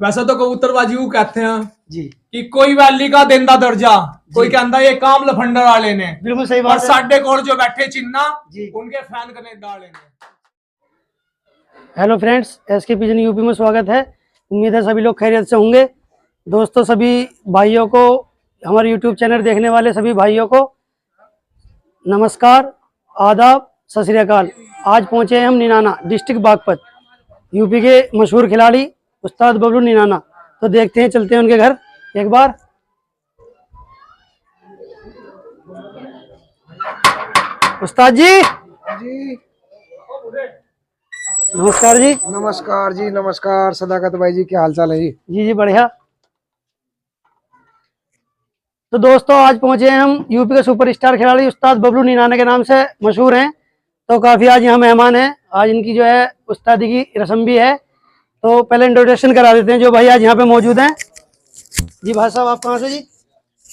वैसे तो कबूतरबाजी को कहते हैं जी कि कोई वैली का देंदा दर्जा, कोई कहता ये काम लफंडर वाले ने। बिल्कुल सही और बात है। साडे कोल जो बैठे चिन्ना जी उनके फैन कनेडा वाले ने। Hello friends, SK pigeon UP में स्वागत है। उम्मीद है सभी लोग खैरियत से होंगे। दोस्तों, सभी भाइयों को, हमारे यूट्यूब चैनल देखने वाले सभी भाइयों को नमस्कार, आदाब, सत श्री अकाल। आज पहुंचे हैं हम निनाना, डिस्ट्रिक्ट बागपत, यूपी के मशहूर खिलाड़ी उस्ताद बबलू निनाना। तो देखते हैं, चलते हैं उनके घर एक बार। उस्ताद जी जी नमस्कार जी। नमस्कार जी, नमस्कार सदाकत भाई जी, क्या हाल चाल है जी? जी बढ़िया। तो दोस्तों, आज पहुंचे हैं हम यूपी के सुपरस्टार खिलाड़ी उस्ताद बबलू निनाना के नाम से मशहूर हैं। तो काफ़ी आज यहाँ मेहमान हैं। आज इनकी जो है उस्तादी की रस्म भी है। तो पहले इंट्रोडक्शन करा देते हैं जो भाई आज यहाँ पे मौजूद हैं। जी भाई साहब, आप कहाँ से जी?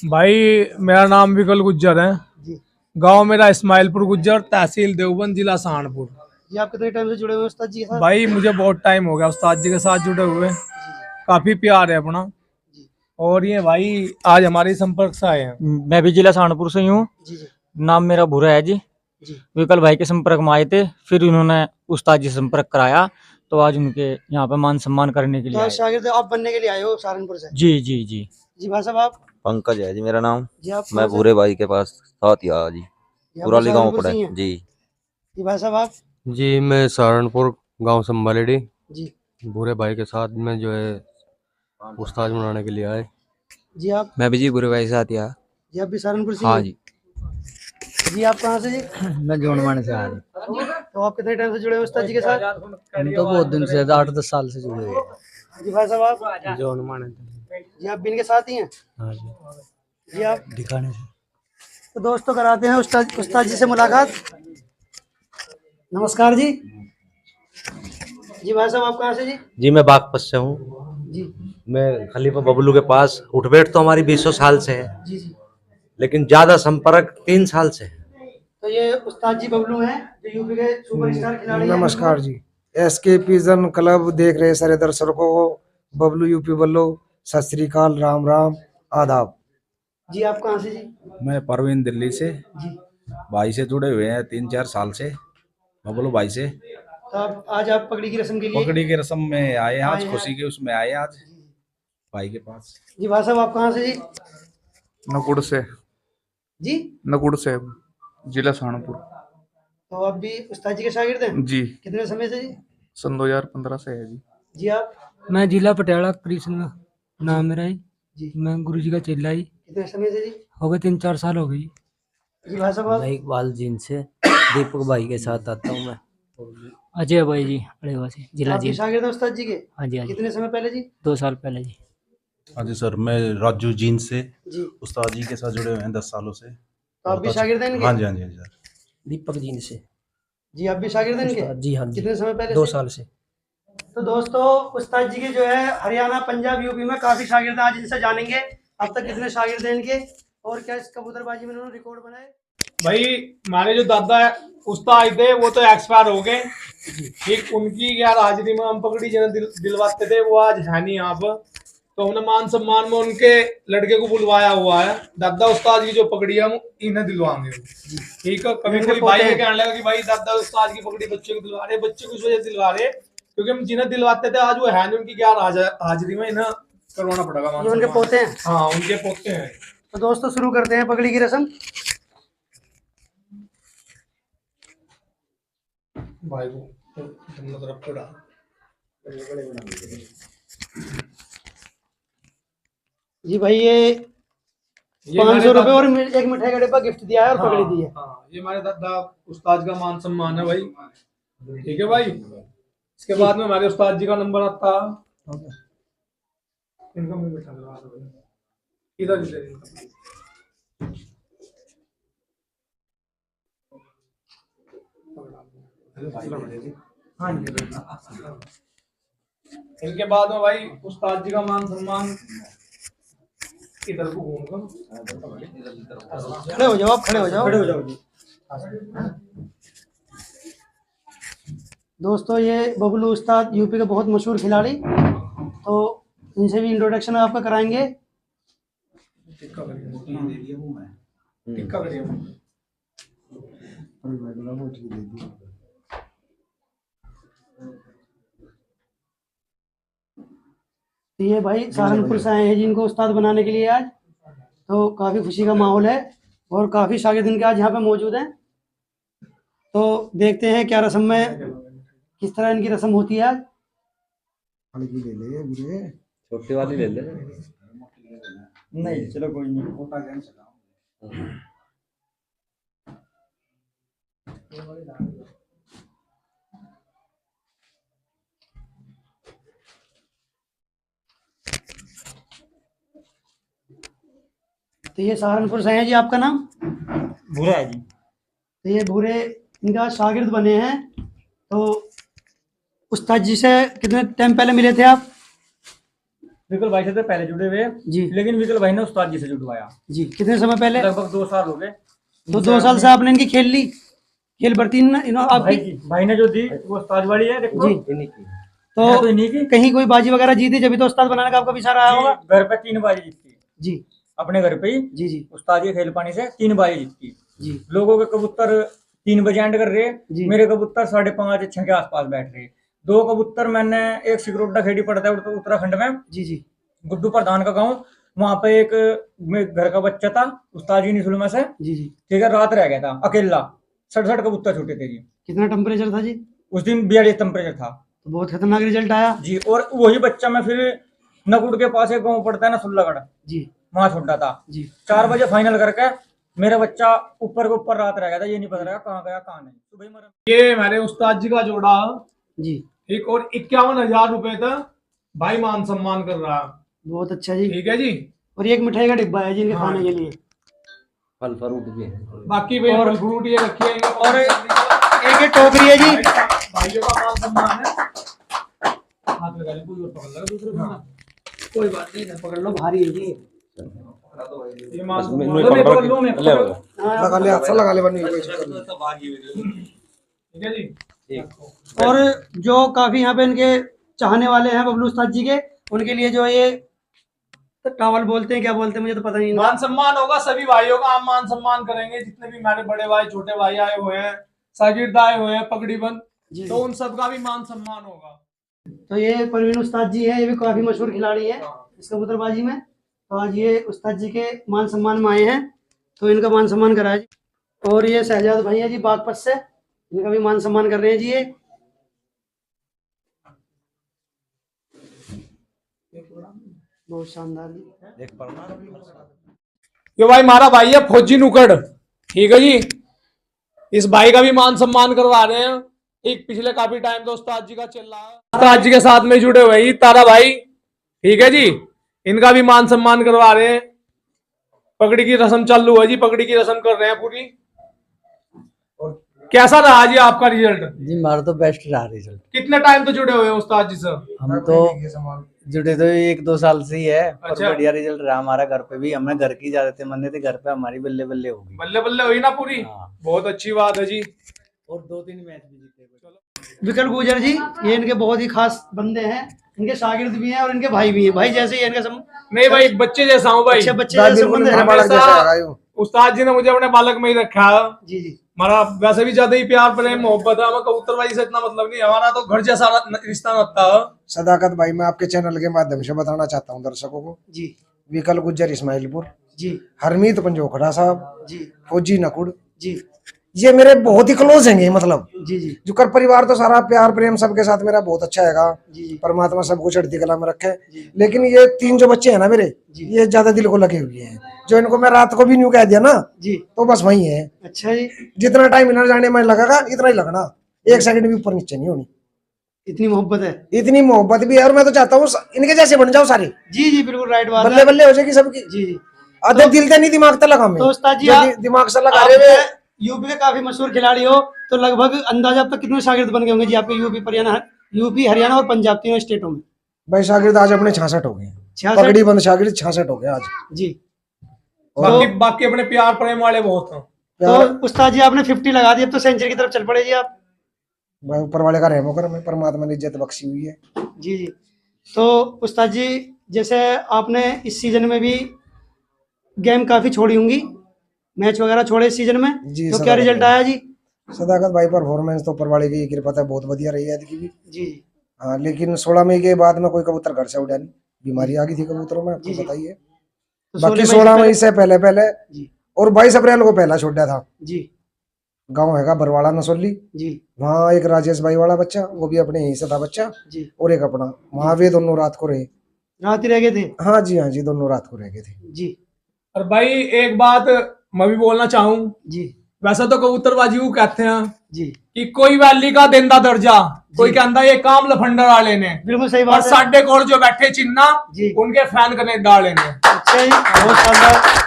भाई मेरा नाम विकल गुज्जर है। जी गांव मेरा इस्माइलपुर गुज्जर, तहसील देवबंद, जिला सहारनपुर। जी आप कितने टाइम से जुड़े हुए हैं उस्ताद जी के साथ? भाई मुझे बहुत टाइम हो गया उस्ताद जी के साथ जुड़े हुए, काफी प्यार है अपना। जी और ये भाई आज हमारे संपर्क से आए हैं। मैं भी जिला सहारनपुर से ही हूँ। जी जी नाम मेरा भूरा है जी। जी विकल भाई के संपर्क में आए थे, फिर उन्होंने उस्ताद जी से संपर्क कराया, तो आज उनके यहाँ पे मान सम्मान करने के लिए तो आए। शागिर्द आप बनने के लिए आए हो सहारनपुर से? जी जी जी। जी भाई साहब, आप? पंकज है जी मेरा नाम। जी आप मैं कहाँ से? भूरे भाई के पास साथ ही आया जी, जी, आप पुराली गांव सहारनपुर से पड़े ही हैं? जी। जी भाई साहब, आप? जी मैं सहारनपुर गांव संभालेडी जी भूरे भाई के साथ में जो है उस्ताद बनाने के लिए आए। जी आप? मैं भी जी भूरे भाई के साथ आया। जी आप भी सहारनपुर से ही हाँ हैं? जी। जी आप कहाँ से जी? मैं जोनवाने से आया। तो आप कितने टाइम से जुड़े हो उस्ताद जी के साथ? हम तो बहुत दिन से 8-10 साल से जुड़े हुए हैं। जी भाई साहब, आप? जोनवाने। जी आप भी इनके साथ ही हैं? हाँ जी। जी आप? दिखाने से। तो दोस्तों, कराते हैं उस्ताद जी से मुलाकात। नमस्कार जी। जी भाई साहब, आप कहाँ से जी? जी मैं बागपत से हूँ। जी मैं खलीफा बबलू के पास उठ बैठ तो हमारी 20 साल से है, जी जी। लेकिन ज्यादा संपर्क 3 साल से है। तो ये उस्ताद जी बबलू हैं जो यूपी के सुपरस्टार खिलाड़ी हैं। नमस्कार जी, एसके पिजन क्लब देख रहे सारे दर्शकों को बबलू यूपी बल्लो सत श्री अकाल, राम राम, आदाब। जी आप कहाँ से जी? मैं परवीन दिल्ली से जी। भाई से जुड़े हुए हैं 3-4 साल से, बबलू भाई से। तो आज आप पगड़ी की रस्म के लिए? पकड़ी के रस्म में आए हैं, आए आज हैं। खुशी के उसमें आए हैं आज भाई के पास। जी भाई साहब, आप कहाँ से जी? नकुड़ से, जी नकुड़ से, जिला सहारनपुर। तो आप भी उस्ताद जी के शागिर्द हैं? जी, कितने समय से जी? सन 2015 से है जी। जी आप? मैं जिला पटियाला कृष्ण नाम मेरा ही। जी मैं गुरु जी का चेला ही। कितने समय से जी? हो गए 3-4 साल हो गई। जी भाई साहब, आप? मैं इकबाल जीन से दीपक भाई के साथ आता हूँ मैं। अजय भाई जी अड़ेवा से, जिला आप भी जी। शागिर्द हैं उस्ताद जी के? हाँ जी हाँ जी। कितने समय पहले जी? 2 साल पहले जी। हाँ जी सर, मैं राजू जीन से जी। उस्ताद जी के साथ जुड़े हुए हैं 10 सालों से। तो आप भी शागिर्द हैं इनके? हाँ जी हाँ जी हाँ जी सर। दीपक जीन से। जी आप भी शागिर्द हैं इनके? जी हाँ जी। कितने समय पहले 2 से? साल से। तो दोस्तों, उस्ताद जी के जो है हरियाणा, पंजाब, यूपी में काफी शागिर्द हैं। आज इनसे जानेंगे अब तक कितने शागिर्द हैं इनके और क्या इस कबूतरबाजी में उन्होंने रिकॉर्ड बनाए। भाई हमारे जो दादा उस्ताद थे वो तो एक्सपायर हो गए, ठीक। उनकी यार हाजिरी में हम पगड़ी जिन्हें दिलवाते थे वो आज है नहीं यहाँ पर, तो हमने मान सम्मान में उनके लड़के को बुलवाया हुआ है। दादा उस्ताद की जो पगड़ी है हम इन्हें दिलवाएंगे, ठीक है। कभी कोई भाई ये कहने लगा कि भाई दादा उस्ताद की पगड़ी बच्चे को दिलवा रहे, बच्चे को इस वजह से दिलवा रहे क्योंकि हम जिन्हें दिलवाते थे आज वो है नहीं, उनकी क्या हाजिरी में इन्हें करवाना पड़ेगा। ये उनके पोते हैं? हाँ उनके पोते हैं। तो दोस्तों, शुरू करते हैं पगड़ी की रस्म। भाई को दोनों तरफ को डाल। जी भाई, ये 500 रुपए और एक मिठाई का डिब्बा गिफ्ट दिया है और पगड़ी दी है। हाँ, ये हमारे दादा उस्ताद का मान सम्मान है भाई, ठीक है भाई। इसके बाद में हमारे उस्ताद जी का नंबर आता है। इनका मुंह बैठा लगा दो भाई, इधर इधर हाँ जी। इनके बाद में भाई उस्ताद जी का मान सम्मान इधर को घूमकर खड़े हो जाओ, आप खड़े हो जाओ, खड़े हो जाओ। दोस्तों, ये बबलू उस्ताद यूपी के बहुत मशहूर खिलाड़ी। तो इनसे भी इंट्रोडक्शन आपका कराएंगे। टिक्का करिए। तो ये भाई सहारनपुर से आए हैं जी इनको उस्ताद बनाने के लिए आज, तो काफ़ी खुशी का माहौल है और काफ़ी शागिर्द इनके आज यहाँ पे मौजूद हैं। तो देखते हैं क्या रस्म में किस तरह इनकी रस्म होती है आज। छोटी वाली ले ले। नहीं चलो कोई नहीं। तो ये सहारनपुर से हैं जी, आपका नाम? बुरा है जी। तो ये भूरे इनका शागिर्द बने हैं। तो उस्ताद जी से कितने टाइम पहले मिले थे आप? विकल भाई से तो पहले जुड़े हुए जी। लेकिन विकल भाई ने उस्ताद जी से जुड़वाया। जी, कितने समय पहले? लगभग 2 साल हो गए। तो 2 साल से आपने इनकी खेल ली, खेल बढ़ती आपकी? भाई ने जो दी वो उस्ताद वाली है, देखो। जी। तो इन्हीं की। कहीं कोई बाजी वगैरह जीती जब तो उस्ताद बनाने का आपका विचार आया होगा? घर पे 3 बाजी जीती जी। अपने घर पे ही। जी जी उस्ताद के खेल पानी से 3 बाजी जीती। जी। लोगों के कबूतर 3 बजे एंड कर रहे, मेरे कबूतर 5:30 6 के आसपास बैठ रहे। 2 कबूतर मैंने एक सिकरोटा खेड़ी पड़ता है उत्तराखंड में। जी जी। गुड्डू प्रधान का गाँव, वहां पे एक घर का बच्चा था उस्ताद जी निसुल में से। जी जी। ठीक है, रात रह गया था अकेला। 67 कबूतर छूटे थे जी। कितना टेम्परेचर था जी उस दिन? 42 टेम्परेचर था। तो बहुत खतरनाक रिजल्ट आया जी। और वही बच्चा मैं फिर नकुड़ के पास एक गाँव पड़ता है ना, सुल्लागढ़, जी, वहां छोड़ा था जी। 4 बजे फाइनल करके मेरा बच्चा ऊपर के ऊपर रात रह गया था। ये नहीं पता रहा कहाँ गया कहाँ नहीं। सुबह ही मरा। ये हमारे उस्ताद जी का जोड़ा जी। ठीक, और 51,000 रुपए तक भाई मान सम्मान कर रहा है। बहुत अच्छा जी। ठीक है जी। और ये एक मिठाई का डिब्बा है जी इनके खाने के लिए। फल फ्रूट भी है। बाकी भी फल फ्रूट ये रखी है। और एक टोकरी है जी, भाइयों का मान सम्मान है। हाथ लगा ले, कोई और पकड़ लगा दूसरे को। कोई बात नहीं, पकड़ लो, भारी है जी ये मान मैं सम्मान है। पकड़ के ले लो। लगा ले, हाथ से लगा ले, बनी कोई चक्कर नहीं। ठीक है जी। और जो काफी यहाँ पे इनके चाहने वाले हैं बबलू उस्ताद जी के, उनके लिए जो ये टावल बोलते हैं, क्या बोलते हैं मुझे तो पता नहीं। मान सम्मान होगा सभी भाइयों का, हम मान सम्मान करेंगे जितने भी हमारे बड़े भाई छोटे भाई आए हुए हैं, शागिर्द आए हुए हैं पगड़ी बंद, तो उन सबका भी मान सम्मान होगा। तो ये परवीन उस्ताद जी है, ये भी काफी मशहूर खिलाड़ी है इस कबूतरबाजी में। तो आज ये उस्ताद जी के मान सम्मान में आए हैं, तो इनका मान सम्मान कराया जी। और ये शहजाद भाई है जी बागपत से, इनका भी मान सम्मान कर रहे हैं जी। ये बहुत शानदार जी। ये भाई हमारा भाई है फौजी नुकड़। ठीक है जी, इस भाई का भी मान सम्मान करवा रहे हैं। एक पिछले काफी टाइम तो उस्ताद जी का चल रहा है, उस्ताद जी के साथ में जुड़े हुए ही तारा भाई। ठीक है जी, इनका भी मान सम्मान करवा रहे हैं। पगड़ी की रस्म चालू है जी, पगड़ी की रस्म कर रहे हैं पूरी। कैसा रहा जी आपका रिजल्ट? जी हमारा तो बेस्ट रहा रिजल्ट। कितने टाइम तो जुड़े हुए हैं उस्ताद जी से? हम तो जुड़े तो 1-2 साल से ही है। और अच्छा। बढ़िया रिजल्ट रहा हमारा। घर पे भी हमने घर की ज्यादा मन्ने थे, घर पे हमारी बल्ले बल्ले होगी। बल्ले बल्ले हुई ना पूरी। हाँ। बहुत अच्छी बात है जी। और 2-3 मैच भी जीते। विकल गुजर जी, ये इनके बहुत ही खास बंदे हैं, इनके शागिर्द भी हैं और इनके भाई भी हैं। भाई जैसे ही इनका नहीं भाई, बच्चे जैसा हूँ भाई। अच्छे बच्चे जैसे संबंध है। हमेशा उस्ताद जी ने मुझे अपने बालक में ही रखा है। जी जी। हमारा वैसे भी ज्यादा ही प्यार प्रेम मोहब्बत है, हमें कबूतरबाजी से इतना मतलब नहीं, हमारा तो घर जैसा रिश्ता लगता है। सदाकत भाई, मैं आपके चैनल के माध्यम से बताना चाहता हूँ दर्शकों को। जी। विकल गुज्जर इस्माइलपुर जी। हरमीत पंजोखड़ा साहब जी। फौजी नकुड़ जी। ये मेरे बहुत ही क्लोज हैं। मतलब जी जी। जो कर परिवार तो सारा प्यार प्रेम सबके साथ मेरा बहुत अच्छा हैगा। जी जी। परमात्मा सबको चढ़ती कला में रखे। लेकिन ये 3 जो बच्चे हैं ना मेरे, ये ज्यादा दिल को लगे हुए हैं। जो इनको मैं रात को भी न्यू कह दिया ना जी, तो बस वही है। अच्छा जी। जितना टाइम इन्हें जाने में लगेगा इतना ही लगना, 1 सेकंड भी ऊपर नीचे नहीं होनी। इतनी मोहब्बत है। इतनी मोहब्बत भी है। और मैं तो चाहता हूँ इनके जैसे बन जाओ सारे। जी जी, बिल्कुल राइट बात है। बल्ले बल्ले हो जाएगी सबकी। जी जी। आधे दिल से नहीं दिमाग से लगा। तो उस्ताद जी, दिमाग से लगा रहे हैं। यूपी के काफी मशहूर खिलाड़ी हो, तो लगभग अंदाजा अब तक कितने शागिर्द बन गए होंगे जी आपके यूपी हरियाणा और पंजाब तीनों स्टेटों में? भाई शागिर्द आज अपने 66 हो गए। 66 पगड़ी बंद शागिर्द 66 हो गए आज जी। बाकी अपने प्यार प्रेम वाले बहुत हैं। तो उस्ताद जी आपने 50 लगा दी, अब तो सेंचुरी की तरफ चल पड़े जी आप। ऊपर वाले का रहम कर, में परमात्मा ने इज्जत बख्शी हुई है। जी जी। तो उस्ताद जी जैसे आपने इस सीजन में भी गेम काफी छोड़ी होंगी, मैच वगैरह छोड़े इस सीजन में, जी, तो क्या सदाकत रिजल्ट भाई। आया जी? सदाकत भाई परफॉर्मेंस तो ऊपर वाले की कृपा है, बहुत बढ़िया रही है की भी। जी हाँ, लेकिन 16 मई के बाद में कोई कबूतर घर से उड़ा नहीं, बीमारी आ गई थी कबूतरों में, जी, आपको जी। बताइए। तो बाकी 16 16 मई से पहले जी और 22 अप्रैल को पहला छोड़ा था। जी गांव हैगा बरवाड़ा नसोली, जी वहाँ एक राजेश भाई वाला बच्चा, वो भी अपने यहीं से था बच्चा, जी। और एक अपना, वहाँ वे दोनों रात को रहे। रात ही रह गए थे? हाँ जी, हाँ जी, दोनों रात को रह गए थे जी और भाई एक बात मैं भी बोलना चाहूँ, जी वैसे तो कबूतरबाजी को कहते हैं जी कि कोई वैली का देंदा दर्जा, कोई कहता ये काम लफंडर वाले ने, बिल्कुल सही और बात है साढ़े कोल जो बैठे चिन्ना जी। उनके फैन कनेडा वाले ने। अच्छा जी, बहुत शानदार।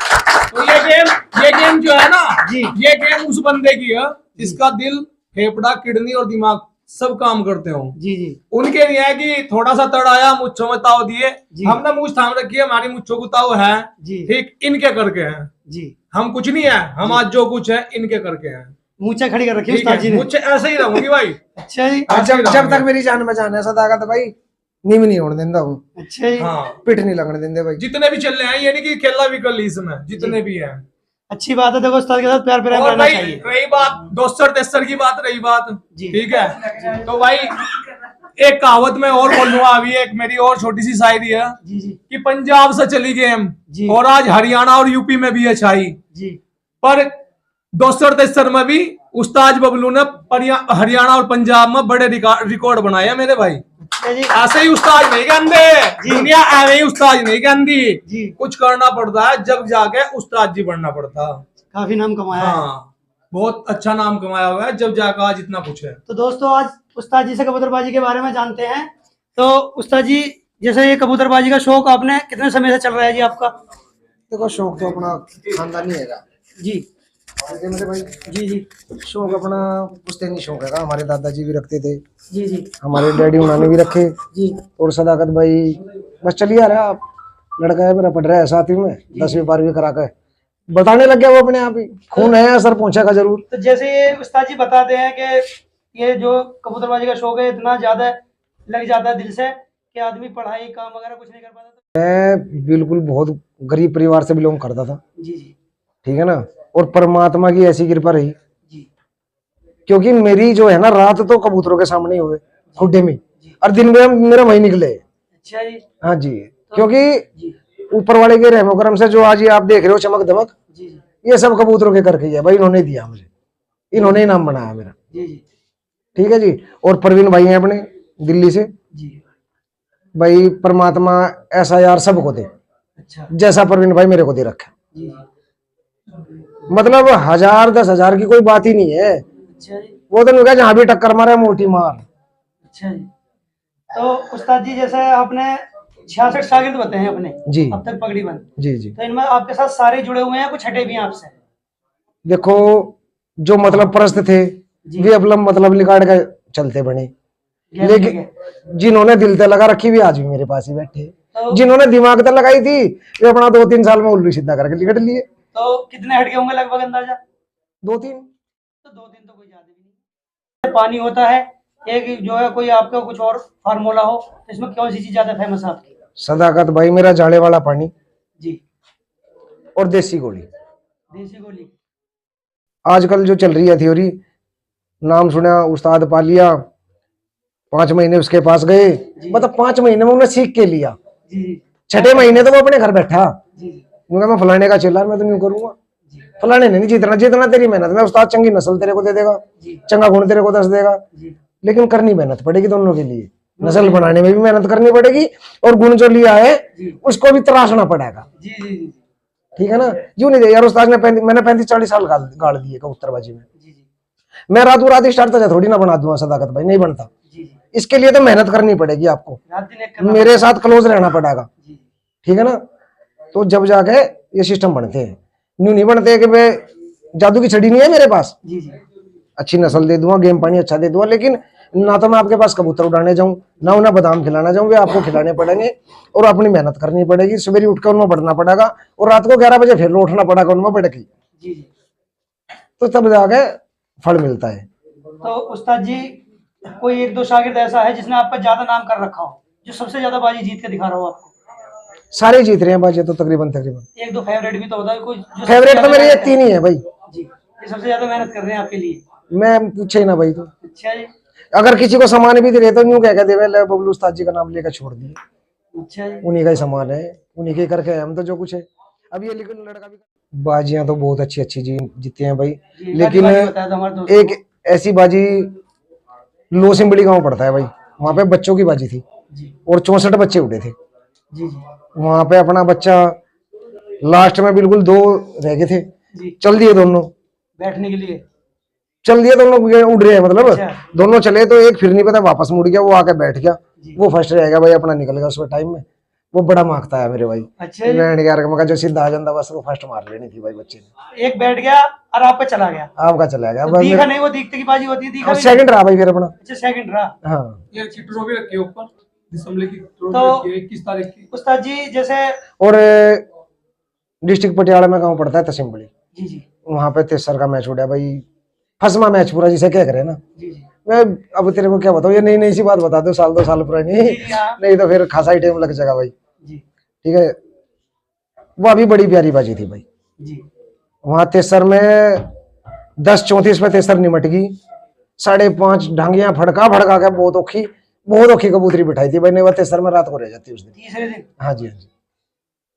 तो ये गेम जो है ना जी। ये गेम उस बंदे की है जिसका दिल, फेफड़ा, किडनी और दिमाग सब काम करते हो। जी जी उनके लिए है कि थोड़ा सा तड़ाया मुच्छों में ताव दिए, जी। हमने मूछ थाम रखी है, हमारी मुच्छों को ताव है जी ठीक, इनके करके है। जी। हम कुछ नहीं है, हम आज जो कुछ है इनके करके है। मूछें खड़ी कर रखी है ठीक उस्ताद जी है, ने। मुझे ऐसे ही रहूंगी भाई। अच्छा जी और जब तक मेरी जान में जान है सदाकत भाई, नीम नहीं होने देंदा हूँ, अच्छा जी हाँ, पिट नहीं लगने देंगे भाई। जितने भी चल रहे हैं, ये नहीं कि खेला भी कर ली इसमें, जितने भी हैं। अच्छी बात है, देखो उस्ताद के साथ प्यार प्रेम और करना भाई चाहिए। रही बात दोस्तर तेस्तर की बात, रही बात जी। ठीक है, तो भाई एक कहावत में और बोलूंगा, अभी एक मेरी और छोटी सी शायरी है जी जी कि पंजाब से चली गेम जी। और आज हरियाणा और यूपी में भी है छाई, जी पर दोस्तर तेस्तर में भी उस्ताद बबलू ने हरियाणा और पंजाब में बड़े रिकॉर्ड बनाए हैं मेरे भाई। अच्छा जी ऐसे ही उस्ताद नहीं कहते, दुनिया ऐसे ही उस्ताद नहीं कहती, जी। कुछ करना पड़ता है, जब जाके उस्ताद जी बनना पड़ता। काफी नाम कमाया है। हाँ, बहुत अच्छा नाम कमाया हुआ है, जब जाकर आज इतना कुछ है। तो दोस्तों आज उस्ताद जी से कबूतरबाजी के बारे में जानते हैं। तो उस्ताद जी, जैसे ये कबूतरबाजी का शौक आपने कितने समय से चल रहा है जी आपका? देखो शौक तो अपना खानदानी हैगा जी ठीक है मेरे भाई। जी जी शौक अपना पुश्तैनी शौक हैगा, हमारे दादाजी भी रखते थे, जी जी हमारे डैडी उन्होंने भी रखे, जी। और सदाकत भाई बस चलिए आ रहा है। लड़का है मेरा, पढ़ रहा है 7वीं में, 10वीं 12वीं करा कर बताने लग गया वो अपने आप ही, खून है असर पहुंचेगा जरूर। तो जैसे ये उस्ताद जी बताते हैं कि ये जो कबूतरबाजी का शौक है इतना ज्यादा लग जाता है दिल से कि आदमी पढ़ाई काम वगैरह कुछ नहीं कर पाता। मैं बिल्कुल बहुत गरीब परिवार से बिलोंग करता था, जी जी ठीक है ना, और परमात्मा की ऐसी कृपा रही जी क्योंकि मेरी जो है ना रात तो कबूतरों के सामने ही हुए खुड्डे में, और दिन में मेरा वही निकले। अच्छा जी हाँ जी, क्योंकि जी ऊपर वाले के रहमो करम से जो आज ये आप देख रहे हो चमक दमक, जी जी ये सब कबूतरों के करके ही है भाई, इन्होंने दिया मुझे, इन्होंने ही नाम बनाया मेरा। जी जी ठीक है जी। और प्रवीण भाई हैं अपने दिल्ली से, जी। भाई परमात्मा ऐसा यार सबको दे, अच्छा जैसा प्रवीण भाई मेरे को दे रखा, जी मतलब 1000 10,000 की कोई बात ही नहीं है। अच्छा जी वो तो नहीं कहा जहां भी टक्कर मारे मोटी मार। अच्छा जी। तो उस्ताद जी जैसे आपने 66 शागिर्द बताए हैं अपने जी अब तक पगड़ी बंद, जी जी। तो इनमें आपके साथ सारे जुड़े हुए हैं, कुछ हटे भी हैं आपसे? देखो जो मतलब प्रस्त थे वे अब मतलब निकाल के चलते बने, लेकिन जिन्होंने दिल से लगा रखी भी आज भी मेरे पास ही बैठे, तो जिन्होंने दिमाग तक लगाई थी वे अपना 2-3 साल में उल्लू सीधा करके लिकट लिए। तो कितने हट गए होंगे लगभग अंदाजा? 2-3। तो 2-3 तो कोई ज्यादा भी नहीं। पानी होता है एक जो है, कोई आपका कुछ और फार्मूला हो, इसमें कौन सी चीज ज्यादा फेमस है आपकी? सदाकत भाई मेरा जाले वाला पानी जी और देसी गोली। देसी गोली आजकल जो चल रही है थ्योरी, नाम सुना उस्ताद पा लिया, 5 महीने उसके पास गए, मतलब 5 महीने में उन्हें सीख के लिया, जी जी 6ठे महीने तो वो अपने घर बैठा, जी जी मैं फलाने का चेला, मैं तो यूं करूंगा, फलाने ने नहीं जितना जितना तेरी मेहनत में उस्ताद चंगी नस्ल तेरे को दे देगा, चंगा गुण तेरे को दस देगा, लेकिन करनी मेहनत पड़ेगी दोनों के लिए। नस्ल बनाने में भी मेहनत करनी पड़ेगी और गुण जो लिया है उसको भी तराशना पड़ेगा। जी जी जी ठीक है ना, यूं नहीं दे यार उस्ताद ने मैंने 35-40 साल गाड़ दिए कबूतरबाजी में, जी जी मैं रातों रात स्टार्ट तो थोड़ी ना बना दूंगा सदाकत भाई, नहीं बनता। जी जी इसके लिए तो मेहनत करनी पड़ेगी आपको, रात दिन एक करना मेरे साथ क्लोज रहना पड़ेगा, जी ठीक है ना, तो जब जाके ये सिस्टम बनते हैं। यूं नहीं बनते कि भाई जादू की छड़ी नहीं है मेरे पास, जी जी अच्छी नस्ल दे दूंगा, गेम पानी अच्छा दे दूंगा, लेकिन ना तो मैं आपके पास कबूतर उड़ाने जाऊं, ना उन्हें बादाम खिलाना जाऊं, वे आपको खिलाने पड़ेंगे और अपनी मेहनत करनी पड़ेगी। सवेरे उठकर उनमें बढ़ना पड़ेगा और रात को 11 बजे फिर उठना पड़ेगा उनमें बढ़ के, जी जी। तो तब जाके फल मिलता है। तो उस्ताद जी कोई 1-2 शागिर्द ऐसा है जिसने आपका ज्यादा नाम कर रखा हो, जो सबसे ज्यादा बाजी जीत के दिखा रहा हो आपको? सारे जीत रहे हैं बाजी तो तकरीबन एक दो फेवरेट भी तो होता है कोई जो फेवरेट तो मेरे ये 3 ही है भाई जी, ये सबसे ज्यादा मेहनत कर रहे हैं आपके लिए। मैं पूछे ही ना भाई। तो अच्छा जी, अगर किसी को सामान भी दे तो न्यू कह के देवे ले बबलू उस्ताद जी का नाम लेकर छोड़ दिए, अच्छा जी, उन्हीं का ही सामान है, उन्हीं के करके हम तो जो कुछ है। अब ये लेकिन लड़का भी बाजियां तो बहुत अच्छी अच्छी जीती हैं भाई, जी, लेकिन बाजी बताया था हमारे दोस्त एक ऐसी बाजी लो सिंबड़ी गांव पड़ता है भाई, वहां पे बच्चों की बाजी थी जी और 64 बच्चे उठे थे। जी जी वहां पे अपना बच्चा लास्ट में बिल्कुल 2 रह गए थे, जी, चल दिए दोनों, बैठने के लिए। चल दिए दोनों, उड़ रहे हैं मतलब अच्छा। दोनों चले तो एक फिर नहीं पता वापस मुड़ गया, वो आके बैठ गया, जी। वो फर्स्ट रहेगा भाई, अपना निकल गया उसमें टाइम में। वो बड़ा मांगता है मेरे भाई। अच्छा जी, लैंड यार मगर जो सीधा आ जाता बस वो फर्स्ट मार लेनी थी भाई बच्चे ने। एक बैठ गया और आप पे चला गया, आपका चला गया तो दिखा नहीं, वो दिखते की बाजी होती है, दिखा भी सेकंड रहा भाई फिर अपना। नहीं। अच्छा सेकंड रहा। हाँ ये की ट्रॉफी रखी है ऊपर, दिसंबर की ट्रॉफी तो- रखी है 21 तारीख की। उस्ताद जी जैसे और डिस्ट्रिक्ट पटियाला में गाँव पड़ता है तसिम्बली, जी जी वहां पे तेसर का मैच उड़ा भाई, फसमा मैच पूरा जिसे क्या करे ना। जी जी मैं अब तेरे को क्या बताऊं, ये नई नई सी बात बता दो, 2 साल पुरानी, जी, हाँ। नहीं तो फिर खासा ही टाइम लग जाएगा भाई। जी ठीक है, वो अभी बड़ी प्यारी बाजी थी भाई। जी वहां तेसर में 10-34 पे तेसर निमट गई, 5.5 ढांगियां फड़का फड़का के बहुत औखी कबूतरी बिठाई थी भाई ने, वो तेसर में रात को रह जाती उस दिन। तीसरे दिन हाँ जी हाँ जी,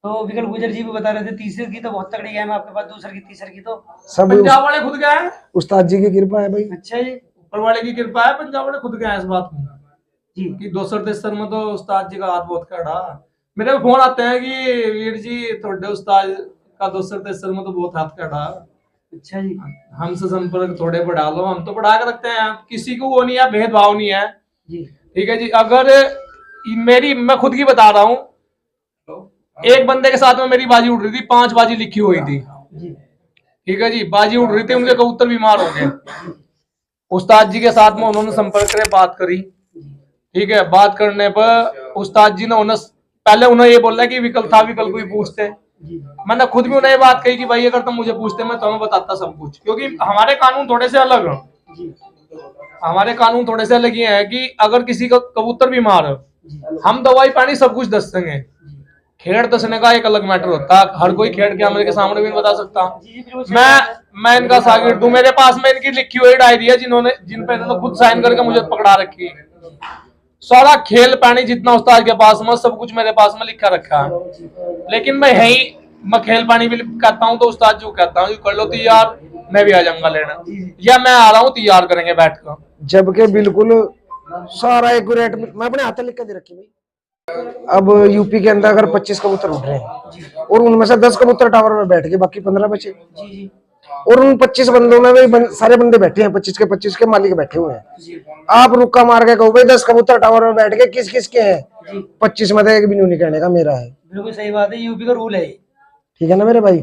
तो विकल गुजर जी भी बता रहे थे तीसरे की तो बहुत तगड़ी गेम है आपके पास, दूसरे की तीसरे की तो। सब पंजाब वाले खुद गए हैं, उस्ताद जी की कृपा है भाई। अच्छा जी ऊपर वाले की कृपा है, पंजाब वाले खुद गए हैं इस बात में जी कि 2-3 में तो उस्ताद जी का हाथ बहुत कड़ा। मेरे को फोन आते हैं कि वीर जी थोड़े उस्ताद का 2-3 में तो बहुत हाथ कड़ा। अच्छा जी हमसे संपर्क थोड़े बढ़ा लो, हम तो बढ़ा के रखते हैं, किसी को वो नहीं है, भेदभाव नहीं है। जी ठीक है जी, अगर मैं खुद की बता रहा हूँ, एक बंदे के साथ में मेरी बाजी उड़ रही थी, 5 बाजी लिखी हुई थी। जी ठीक है जी, बाजी उड़ रही थी, उनके कबूतर बीमार हो गए। उस्ताद जी के साथ में उन्होंने संपर्क करे, बात करी। ठीक है, बात करने पर उस्ताद जी ने उन्हें ये बोला कि विकल को ही पूछते। मैंने खुद भी उन्हें ये बात कही कि भाई अगर तुम मुझे पूछते मैं तुम्हें बताता सब कुछ, क्योंकि हमारे कानून थोड़े से अलग हैं। हमारे कानून थोड़े से अलग ये है कि अगर किसी का कबूतर बीमार है, हम दवाई पानी सब कुछ दस देंगे। खेड़ दसने का एक अलग मैटर होता है, हर कोई खेड़ के हमारे के सामने भी नहीं बता सकता। मैं इनका शागिर्द हूँ, मेरे पास में इनकी लिखी हुई डायरी है जिन पे इन्होंने खुद साइन करके मुझे पकड़ा रखी। सारा खेल पानी जितना उस्ताद के पास में सब कुछ मेरे पास में लिखा रखा है। लेकिन मैं खेल पानी भी कहता हूँ तो उस्ताद जी को कहता हूँ कर लो तैयार, मैं भी आ जाऊंगा लेना, या मैं आ रहा हूँ तैयार करेंगे बैठ कर। जबकि बिल्कुल सारा एक्यूरेट मैं अपने हाथ लिख के दे रखी भाई। अब यूपी के अंदर अगर 25 कबूतर उठ रहे हैं और उनमें से 10 कबूतर टावर में बैठ गए, बाकी 15 बचे, और उन 25 बंदों में भी सारे बंदे बैठे हैं, 25 के मालिक बैठे हुए हैं। आप रुक्का मार के कहो भाई 10 कबूतर टावर में बैठ गए, किस किस के हैं? 25 में एक भी नहीं कहने का मेरा है। बिल्कुल सही बात है, यूपी का रूल है। ठीक है ना मेरे भाई?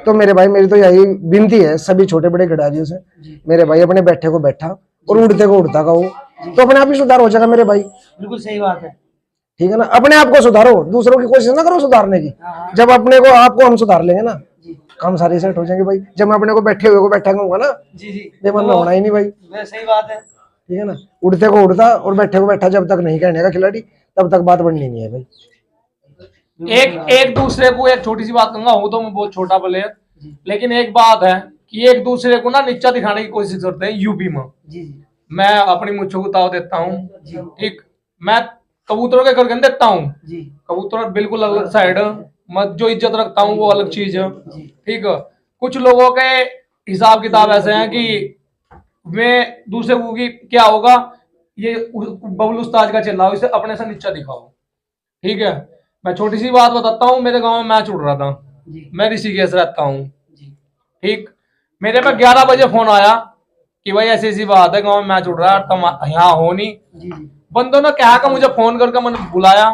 तो मेरे भाई मेरी तो यही विनती है सभी छोटे बड़े खिलाड़ियों से, मेरे भाई अपने बैठे को बैठा और उड़ते को उड़ता कहो, तो अपने आप ही सुधार हो जाएगा मेरे भाई। बिल्कुल सही बात है, ठीक है ना? अपने आप को सुधारो, दूसरों की कोशिश ना करो सुधारने की। जब अपने को आपको हम सुधार लेंगे ना, काम सारे सेट हो जाएंगे भाई। जब मैं अपने को बैठे हुए को बैठा कहूंगा ना, बेमन में होना ही नहीं भाई। सही बात है, ठीक है ना? उड़ते को उड़ता और बैठे को बैठा जब तक नहीं कहने का खिलाड़ी, तब तक बात बढ़नी नहीं है भाई। एक दूसरे को एक छोटी सी बात कहूंगा, हूं तो मैं बहुत छोटा प्लेयर, लेकिन एक बात है कि एक दूसरे को ना नीचा दिखाने की कोशिश करते हैं यूपी में। मैं अपनी मुझको को ताव देता हूँ, ठीक, मैं कबूतरों के करके देता हूँ, कबूतर बिल्कुल अलग साइड, मैं जो इज्जत रखता हूँ वो अलग चीज है। ठीक है, कुछ लोगों के हिसाब किताब ऐसे हैं कि वे दूसरे को की क्या होगा, ये बबलू उस्ताद का चल रहा हो, इसे अपने से नीचा दिखाओ। ठीक है, मैं छोटी सी बात बताता हूँ, मेरे गांव में मैच उड़ रहा था, मैं ऋषिकेश रहता हूँ। ठीक, मेरे पे 11 बजे फोन आया कि भाई ऐसी ऐसी बात है, गांव में मैच उड़ रहा है, तुम यहाँ हो नहीं। बंदों ने कहा कि मुझे फोन करके मैंने बुलाया।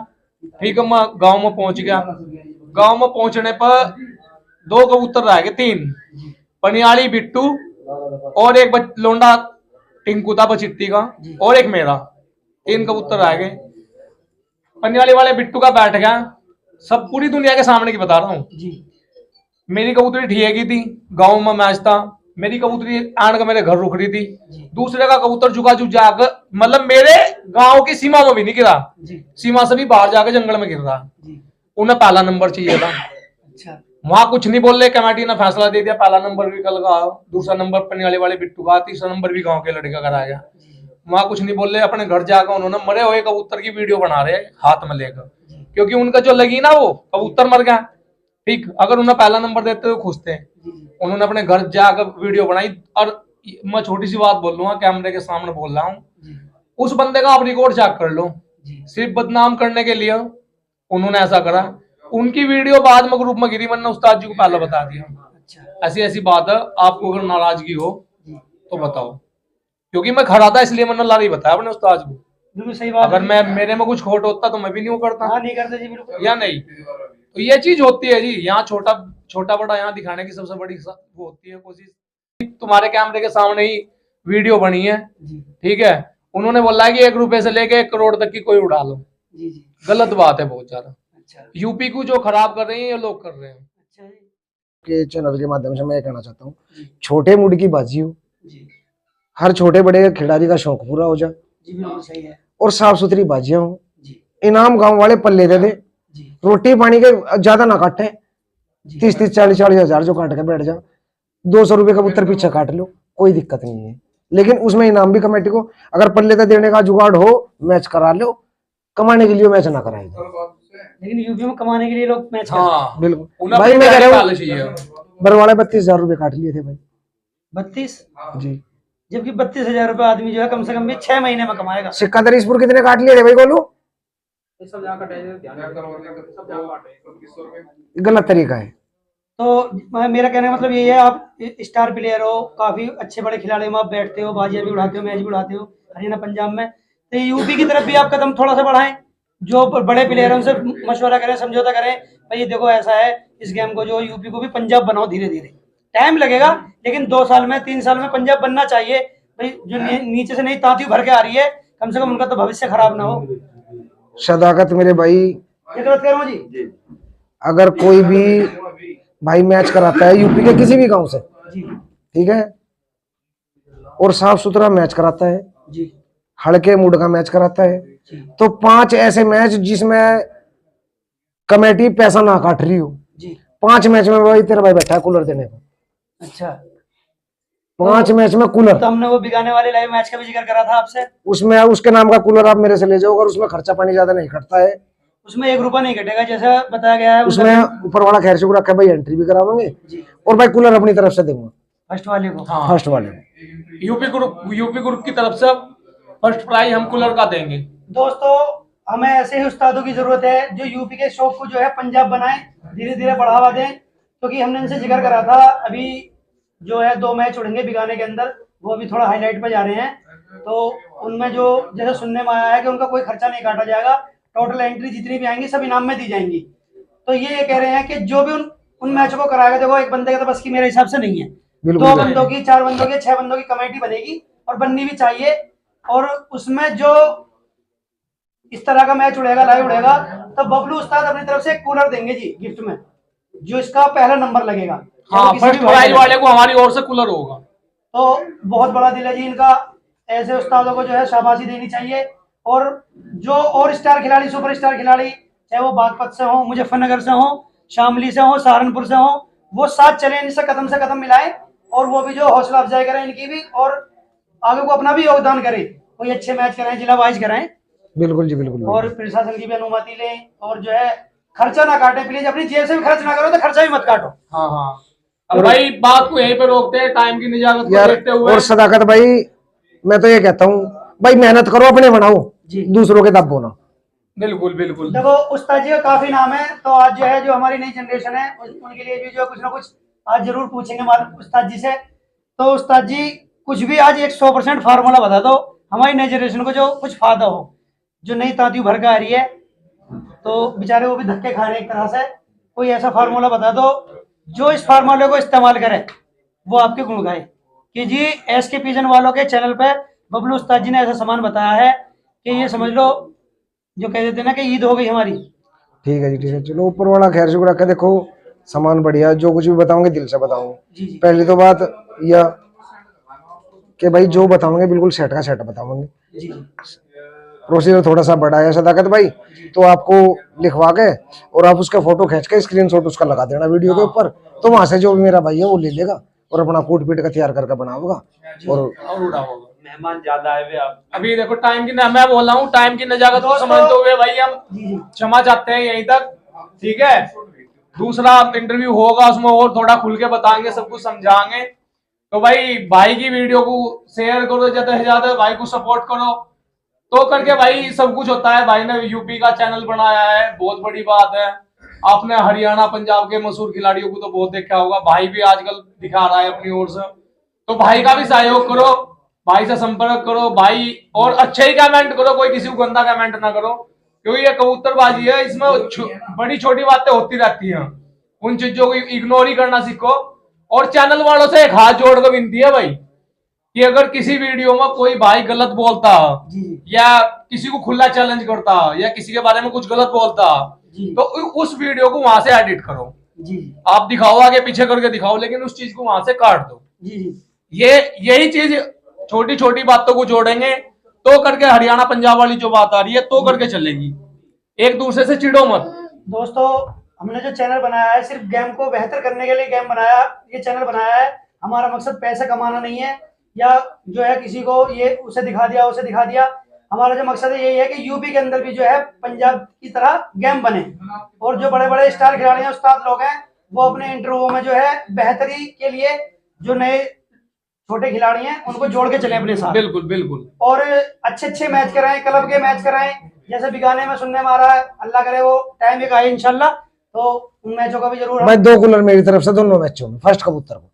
ठीक है, मैं गांव में पहुंच गया। गांव में पहुंचने पर 2 कबूतर रह गए, 3 पनियाली बिट्टू और एक लोंडा टिंकू था बचिट्टी का, और एक मेरा, 3 कबूतर रह गए। पनियाली वाले बिट्टू का बैठ गया, सब पूरी दुनिया के सामने की बता रहा हूँ। मेरी कबूतरी ठिएगी थी, गांव में मैच था, मेरी कबूतरी आन का मेरे घर रुक रही थी, दूसरे का कबूतर झुका जाकर मतलब मेरे गांव की सीमा में भी नहीं गिरा, सीमा से भी बाहर जाकर जंगल में गिर रहा। उन्हें पहला नंबर चाहिए था। अच्छा वहां कुछ नहीं बोल रहे, कमेटी ने फैसला दे दिया पहला नंबर भी कल का, दूसरा नंबर पनियाली वाले बिट्टू का, तीसरा नंबर भी गांव के लड़के का कराया। वहां कुछ नहीं बोल रहे, अपने घर जाकर उन्होंने मरे हुए कबूतर की वीडियो बना रहे हाथ में लेकर, क्योंकि उनका जो लगी ना वो कबूतर मर गया। ठीक, अगर उन्हें पहला नंबर देते तो खुश थे। उन्होंने अपने घर जाकर वीडियो बनाई, और मैं छोटी सी बात बोल लूंगा, कैमरे के सामने बोल रहा हूँ, उस बंदे का आप रिकॉर्ड चेक कर लो, सिर्फ बदनाम करने के लिए उन्होंने ऐसा करा। उनकी वीडियो बाद में ग्रुप में गिरी, मैंने उस्ताद जी को पहले बता दिया ऐसी ऐसी बात है, आपको अगर नाराजगी हो तो बताओ, क्योंकि मैं खड़ा था इसलिए मैंने लारी बताया अपने उस्ताद को। बिल्कुल सही बात अगर है। मैं मेरे में कुछ खोट होता तो मैं भी नहीं वो करता। हाँ नहीं करते जी बिल्कुल। या नहीं, तो ये चीज होती है जी, यहाँ छोटा छोटा बड़ा यहाँ दिखाने की सबसे बड़ी वो होती है कोशिश। तुम्हारे कैमरे के सामने ही वीडियो बनी है, ठीक है, उन्होंने बोला है कि 1 रुपए से लेके 1 करोड़ तक की कोई उड़ा लो। गलत बात है बहुत ज्यादा। यूपी को जो खराब कर रहे हैं ये लोग कर रहे हैं। के चैनल के माध्यम से मैं ये कहना चाहता हूँ, छोटे मूड की बाजी हो, हर छोटे बड़े खिलाड़ी का शौक पूरा हो जाए, सही है। और साफ सुथरी बाजियां हो, इनाम गांव वाले पल्ले दे दे, रोटी पानी के ज्यादा ना काटे, 30-30 40-40 हजार जो काट के बैठ जा, 200 रुपए कबूतर पीछे काट लो, कोई दिक्कत नहीं है, लेकिन उसमें इनाम भी कमेटी को अगर पल्ले का देने का जुगाड़ हो, मैच करा लो, कमाने के लिए मैच ना कराएगा। लेकिन यूपी में कमाने के लिए लोग मैच बिल्कुल भाई, मैं कह रहा हूँ बरवाड़े 32,000 रुपए काट लिए थे भाई। 32 जी, जबकि 32,000 रुपए आदमी जो है कम से कम भी 6 महीने में कमाएगा। सिक्का दरीसपुर कितने काट लिए थे भाई गोलू? गलत तरीका है। तो मेरा कहने का मतलब यही है, आप स्टार प्लेयर हो, काफी अच्छे बड़े खिलाड़ी में आप बैठते हो, बाजियां भी उड़ाते हो, मैच भी उड़ाते हो हरियाणा पंजाब में, तो यूपी की तरफ भी आप कदम थोड़ा सा बढ़ाएं, जो बड़े प्लेयर उनसे मशवरा करें, समझौता करें, भाई ये देखो ऐसा है, इस गेम को जो यूपी को भी पंजाब बनाओ, धीरे धीरे टाइम लगेगा, लेकिन 2 साल में 3 साल में पंजाब बनना चाहिए भाई। जो नीचे से नहीं तांती भर के आ रही है, कम से कम उनका तो भविष्य खराब ना हो। सदाकत मेरे भाई, ये गलत कह रहा हूं जी? अगर कोई भी भाई मैच कराता है यूपी के किसी भी गांव से, ठीक है, और साफ सुथरा मैच कराता है, हल्के मूड का मैच कराता है, तो 5 ऐसे मैच जिसमें कमेटी पैसा ना काट रही हो, 5 मैच में भाई तेरा भाई बैठा है कूलर देने को। अच्छा, 5 मैच में कूलर। तो हमने वो बिगाने वाले लाइव मैच का भी जिक्र करा था आपसे, उसमें उसके नाम का कूलर आप मेरे से ले जाओ, अगर उसमें खर्चा पानी ज्यादा नहीं कटता है, उसमें 1 रुपया नहीं कटेगा, जैसा बताया गया है। उसमें ऊपर वाला खैर शुक्र रखा भाई, एंट्री भी करावांगे और भाई कूलर अपनी तरफ से देंगे फर्स्ट वाले को। हाँ, फर्स्ट वाले को यूपी ग्रुप की तरफ से फर्स्ट प्राइज हम कूलर का देंगे। दोस्तों, हमें ऐसे ही उस्तादों की जरूरत है जो यूपी के शौक को जो है पंजाब बनाए, धीरे धीरे बढ़ावा दें, क्योंकि हमने इनसे जिक्र करा था, अभी जो है 2 मैच उड़ेंगे बिगाने के अंदर, वो अभी थोड़ा हाईलाइट पे जा रहे हैं, तो उनमें जो जैसे सुनने में आया है कि उनका कोई खर्चा नहीं काटा जाएगा, टोटल एंट्री जितनी भी आएंगी सब इनाम में दी जाएंगी। तो ये कह रहे हैं कि जो भी उन मैचों को कराएगा, देखो एक बंदे का तो बस की मेरे हिसाब से नहीं है, 2 बंदों की, 4 बंदों की, 6 बंदों की कमेटी बनेगी, और बननी भी चाहिए, और उसमें जो इस तरह का मैच उड़ेगा, लाइव उड़ेगा, तो बबलू उस्ताद अपनी तरफ से एक कूलर देंगे जी गिफ्ट में, जो इसका पहला नंबर लगेगा। हाँ, फर्स्ट प्राइज वाले को हमारी ओर से कूलर होगा। तो बहुत बड़ा दिल है जी इनका, ऐसे उस्तादों को जो है शाबाशी देनी चाहिए, और जो और स्टार खिलाड़ी, सुपर स्टार खिलाड़ी, चाहे वो बागपत से हो, मुजफ्फरनगर से हो, शामली से हो, सहारनपुर से हो, वो साथ चले, इनसे कदम मिलाए, और वो भी जो हौसला अफजाई करें इनकी भी, और आगे को अपना भी योगदान करें, कोई अच्छे मैच कराएं, जिला वाइज कराएं। बिल्कुल जी, बिल्कुल। और प्रशासन की भी अनुमति लें, और जो है खर्चा ना काटे, प्लीज अपनी जेब से भी खर्च ना करो, तो खर्चा भी मत काटो। हाँ हाँ, अब भाई बात को यहीं पे रोकते हैं, टाइम की निजाकत को देखते हुए। और सदाकत भाई, मैं तो ये कहता हूँ भाई, मेहनत करो, अपने बनाओ, दूसरों के दबो ना। बिल्कुल बिल्कुल। देखो उस्ताद जी का काफी नाम है, तो आज जो है, जो हमारी नई जनरेशन है, उनके लिए भी जो कुछ ना कुछ आज जरूर पूछेंगे उस्ताद जी से। तो उस्ताद जी कुछ भी आज 100% फार्मूला बता दो, हमारी नई जनरेशन को जो कुछ फायदा हो, जो नई तांती भर के आ रही है, तो बेचारे वो भी धक्के खा रहे हैं एक तरह से, कोई ऐसा फार्मूला बता दो जो इस फार्मूले को इस्तेमाल करे, वो आपके गुण गाए कि जी एसके पिजन वालों के चैनल पे बबलू उस्ताद जी ने ऐसा सामान बताया है कि ये समझ लो, जो कह देते ना कि ईद हो गई हमारी। ठीक है जी, ठीक है, चलो ऊपर वाला खैर शुक्र रखा, देखो सामान बढ़िया, जो कुछ भी बताऊंगे दिल से बताऊंगे। पहली तो बात यह कि भाई जो बताऊंगे बिल्कुल सेट का सेट बताऊंगे, प्रोसीजर थोड़ा सा बड़ा है सदाकत भाई, तो आपको लिखवा के और आप उसका फोटो खींच के स्क्रीनशॉट उसका लगा देना वीडियो के ऊपर, तो वहां से जो भी मेरा भाई है वो ले लेगा और अपना कूट पीट का तैयार करके बनाऊंगा और उड़ाओगे। मेहमान ज्यादा आए हुए आप अभी देखो टाइम की मैं बोल रहा हूँ, टाइम की नजाकत को समझते हुए भाई हम क्षमा चाहते हैं यहीं तक, ठीक है। दूसरा इंटरव्यू होगा उसमें और थोड़ा खुल के बताएंगे, सब कुछ समझाएंगे। तो भाई की वीडियो को शेयर करो, ज्यादा से ज्यादा भाई को सपोर्ट करो, तो करके भाई सब कुछ होता है। भाई ने यूपी का चैनल बनाया है, बहुत बड़ी बात है। आपने हरियाणा पंजाब के मशहूर खिलाड़ियों को तो बहुत देखा होगा, भाई भी आजकल दिखा रहा है अपनी ओर से, तो भाई का भी सहयोग करो, भाई से संपर्क करो भाई, और अच्छे ही कमेंट करो, कोई किसी को गंदा कमेंट ना करो, क्योंकि ये कबूतरबाजी है, इसमें बड़ी छोटी बातें होती रहती हैं, उन चीजों को इग्नोर ही करना सीखो। और चैनल वालों से एक हाथ जोड़ कर विनती है भाई कि अगर किसी वीडियो में कोई भाई गलत बोलता या किसी को खुला चैलेंज करता या किसी के बारे में कुछ गलत बोलता, तो उस वीडियो को वहां से एडिट करो। आप दिखाओ, आगे पीछे करके दिखाओ, लेकिन उस चीज को वहां से काट दो। ये यही चीज छोटी छोटी बातों को जोड़ेंगे तो करके हरियाणा पंजाब वाली जो बात आ रही है तो करके चलेगी। एक दूसरे से चिढ़ो मत। दोस्तों, हमने जो चैनल बनाया है सिर्फ गेम को बेहतर करने के लिए गेम बनाया, ये चैनल बनाया है। हमारा मकसद पैसा कमाना नहीं है या जो है किसी को ये उसे दिखा दिया उसे दिखा दिया। हमारा जो मकसद है यही है कि यूपी के अंदर भी जो है पंजाब की तरह गेम बने, और जो बड़े बड़े स्टार खिलाड़ी हैं, उस्ताद लोग हैं, वो अपने इंटरव्यू में जो है बेहतरी के लिए जो नए छोटे खिलाड़ी हैं उनको जोड़ के चले अपने साथ। बिल्कुल बिल्कुल। और अच्छे अच्छे मैच कराएं, क्लब के मैच कराएं, जैसे बिगाने में सुनने में आ रहा है, अल्लाह करे वो टाइम एक आए इंशाल्लाह, तो उन मैचों का भी जरूर भाई 2 कूलर मेरी तरफ से दोनों मैचों में फर्स्ट कबूतर को।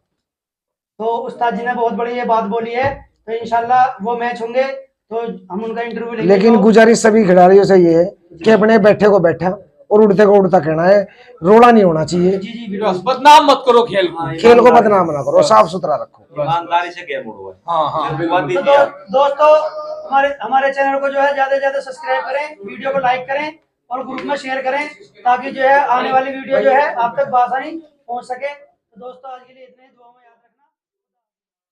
तो उस्ताद जी ने बहुत बड़ी ये बात बोली है, तो इंशाल्लाह वो मैच होंगे तो हम उनका इंटरव्यू लेंगे। लेकिन तो गुजारिश सभी खिलाड़ियों से ये है कि अपने बैठे को बैठा और उड़ते को उड़ता कहना है, रोड़ा नहीं होना चाहिए। जी जी बिल्कुल। बदनाम मत करो खेल को, खेल को बदनाम ना करो, साफ सुथरा रखो, ईमानदारी से गेम उड़वाए। हाँ तो दोस्तों, हमारे चैनल को जो है ज्यादा से ज्यादा सब्सक्राइब करें, वीडियो को लाइक करें और ग्रुप में शेयर करें, ताकि जो है आने वाली वीडियो जो है आप तक बआसानी पहुंच सके। तो दोस्तों आज के लिए इतने, दुआ में